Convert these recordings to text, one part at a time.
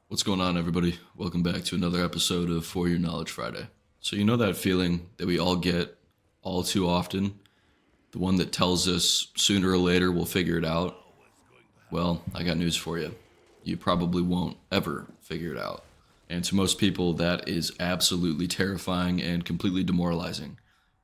What's going on, everybody? Welcome back to another episode of For Your Knowledge Friday. So, you know that feeling that we all get all too often? The one that tells us sooner or later we'll figure it out? Well, I got news for you. You probably won't ever figure it out. And to most people, that is absolutely terrifying and completely demoralizing.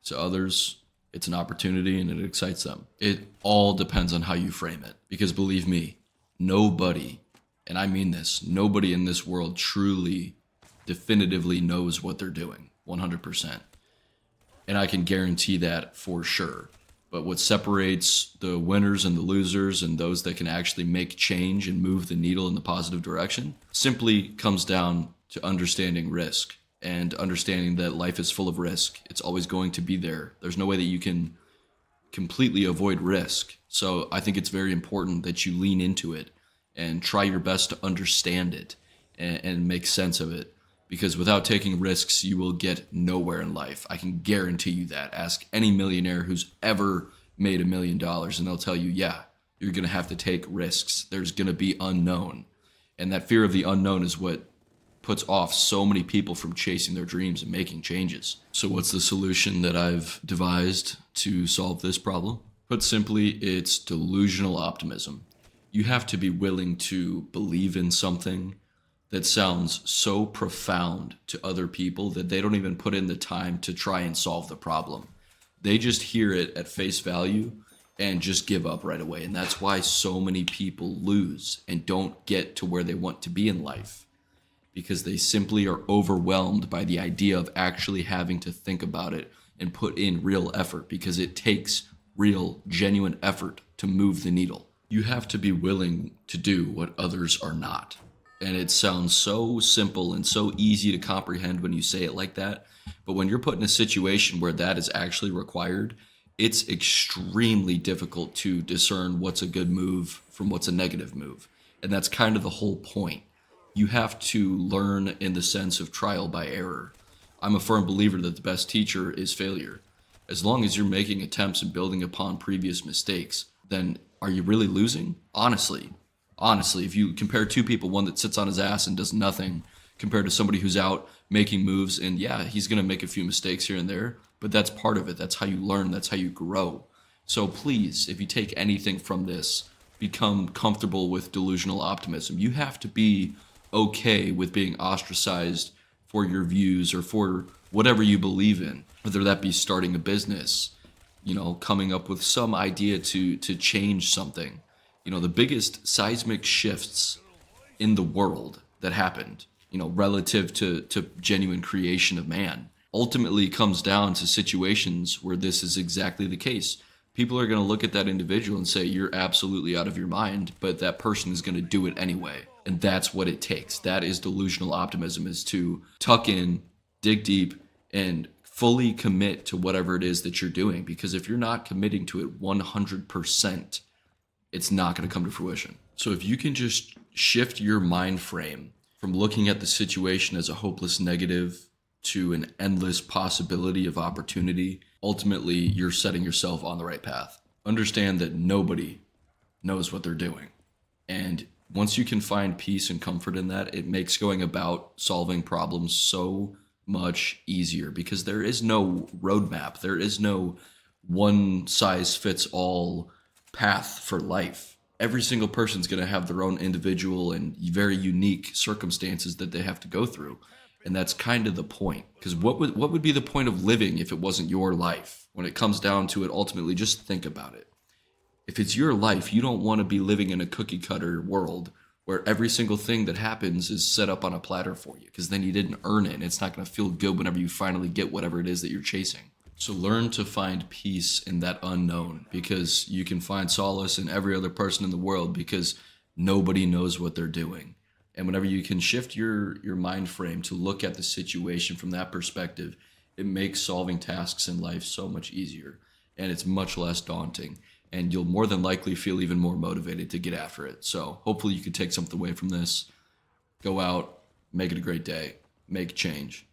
To others, it's an opportunity and it excites them. It all depends on how you frame it. Because believe me, nobody, and I mean this, nobody in this world truly, definitively knows what they're doing, 100%. And I can guarantee that for sure. But what separates the winners and the losers and those that can actually make change and move the needle in the positive direction simply comes down to understanding risk and understanding that life is full of risk. It's always going to be there. There's no way that you can completely avoid risk. So I think it's very important that you lean into it and try your best to understand it and make sense of it. Because without taking risks, you will get nowhere in life. I can guarantee you that. Ask any millionaire who's ever made $1 million, and they'll tell you, yeah, you're going to have to take risks. There's going to be unknown. And that fear of the unknown is what puts off so many people from chasing their dreams and making changes. So what's the solution that I've devised to solve this problem? Put simply, it's delusional optimism. You have to be willing to believe in something that sounds so profound to other people that they don't even put in the time to try and solve the problem. They just hear it at face value and just give up right away. And that's why so many people lose and don't get to where they want to be in life, because they simply are overwhelmed by the idea of actually having to think about it and put in real effort, because it takes real, genuine effort to move the needle. You have to be willing to do what others are not. And it sounds so simple and so easy to comprehend when you say it like that. But when you're put in a situation where that is actually required, it's extremely difficult to discern what's a good move from what's a negative move. And that's kind of the whole point. You have to learn in the sense of trial by error. I'm a firm believer that the best teacher is failure. As long as you're making attempts and building upon previous mistakes, then are you really losing? Honestly, if you compare two people, one that sits on his ass and does nothing compared to somebody who's out making moves, and yeah, he's going to make a few mistakes here and there, but that's part of it. That's how you learn. That's how you grow. So please, if you take anything from this, become comfortable with delusional optimism. You have to be okay with being ostracized for your views or for whatever you believe in, whether that be starting a business, coming up with some idea to change something. The biggest seismic shifts in the world that happened, relative to genuine creation of man, ultimately comes down to situations where this is exactly the case. People are going to look at that individual and say, you're absolutely out of your mind, but that person is going to do it anyway. And that's what it takes. That is delusional optimism, is to tuck in, dig deep, and fully commit to whatever it is that you're doing. Because if you're not committing to it 100%, it's not going to come to fruition. So if you can just shift your mind frame from looking at the situation as a hopeless negative to an endless possibility of opportunity, ultimately you're setting yourself on the right path. Understand that nobody knows what they're doing. And once you can find peace and comfort in that, it makes going about solving problems so much easier, because there is no roadmap. There is no one size fits all path for life. Every single person's going to have their own individual and very unique circumstances that they have to go through. And that's kind of the point. Because what would be the point of living if it wasn't your life? When it comes down to it, ultimately, just think about it. If it's your life, you don't want to be living in a cookie cutter world where every single thing that happens is set up on a platter for you, because then you didn't earn it, and it's not going to feel good whenever you finally get whatever it is that you're chasing. So learn to find peace in that unknown, because you can find solace in every other person in the world, because nobody knows what they're doing. And whenever you can shift your mind frame to look at the situation from that perspective, it makes solving tasks in life so much easier, and it's much less daunting. And you'll more than likely feel even more motivated to get after it. So hopefully you can take something away from this. Go out, make it a great day, make change.